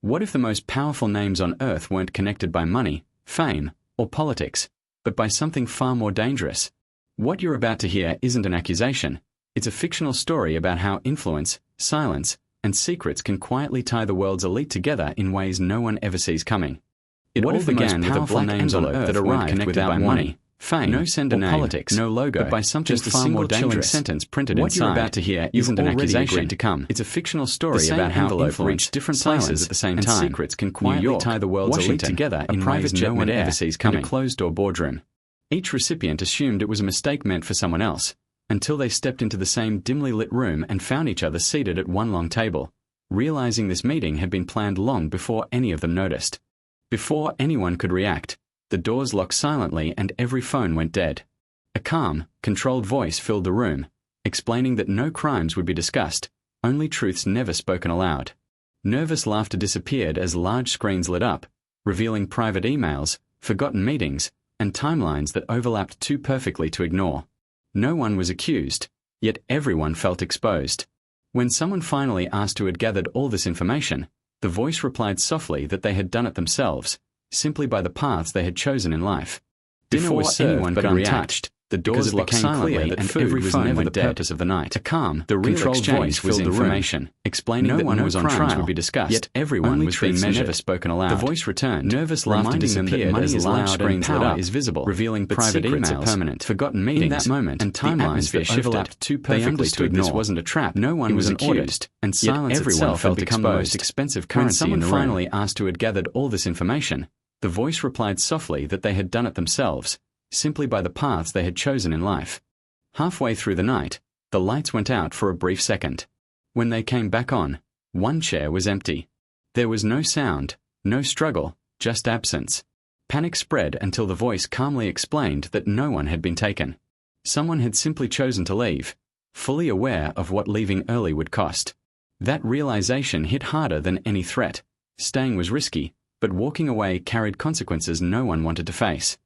What if the most powerful names on earth weren't connected by money, fame, or politics, but by something far more dangerous? What you're about to hear isn't an accusation. It's a fictional story about how influence, silence, and secrets can quietly tie the world's elite together in ways no one ever sees coming. It all began with a black envelope that arrived without money, fame, no sender name, politics, no logo, but by something just far more dangerous sentence printed inside. What you're about to hear isn't an accusation to come. It's a fictional story about how influence, different places at the same time, and secrets can quietly tie the world's elite together in ways no one ever sees coming. In a closed-door boardroom. Each recipient assumed it was a mistake meant for someone else, until they stepped into the same dimly lit room and found each other seated at one long table, realizing this meeting had been planned long before any of them noticed. Before anyone could react, the doors locked silently and every phone went dead. A calm, controlled voice filled the room, explaining that no crimes would be discussed, only truths never spoken aloud. Nervous laughter disappeared as large screens lit up, revealing private emails, forgotten meetings, and timelines that overlapped too perfectly to ignore. No one was accused, yet everyone felt exposed. When someone finally asked who had gathered all this information, the voice replied softly that they had done it themselves, simply by the paths they had chosen in life. Dinner was served but untouched. The doors locked silently and every phone went dead. The purpose of the night. A calm, the real exchange filled the information, explaining that no crimes would be discussed, yet everyone was being measured. Never spoken aloud. The voice returned. Nervous laughter disappeared as large screens lit up, is visible, revealing private emails, permanent, forgotten meetings. In that moment, and timelines that overlapped too perfectly to ignore. This wasn't a trap. No one was accused, and silence itself had become the most expensive currency in the room. When someone finally asked who had gathered all this information, the voice replied softly that they had done it themselves, simply by the paths they had chosen in life. Halfway through the night, the lights went out for a brief second. When they came back on, one chair was empty. There was no sound, no struggle, just absence. Panic spread until the voice calmly explained that no one had been taken. Someone had simply chosen to leave, fully aware of what leaving early would cost. That realization hit harder than any threat. Staying was risky, but walking away carried consequences no one wanted to face.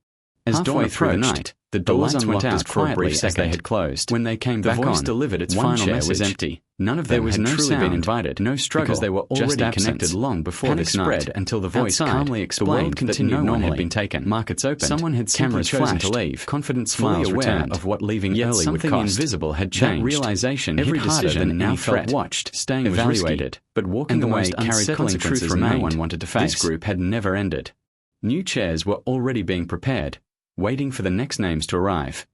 As dawn approached, the doors went out for a brief second. They had closed. When they came back on, the voice delivered its final message. Was empty. None of them had truly been invited. No struggle, because they were already connected long before this night. Spread until the voice calmly explained that no one had been taken. Markets opened. Someone had simply chosen to leave. Confident smiles returned of what leaving early would cost. Something invisible had changed. That realization hit harder than now felt watched, staying evaluated, but walking away carried consequences no one wanted to face. This group had never ended. New chairs were already being prepared, waiting for the next names to arrive.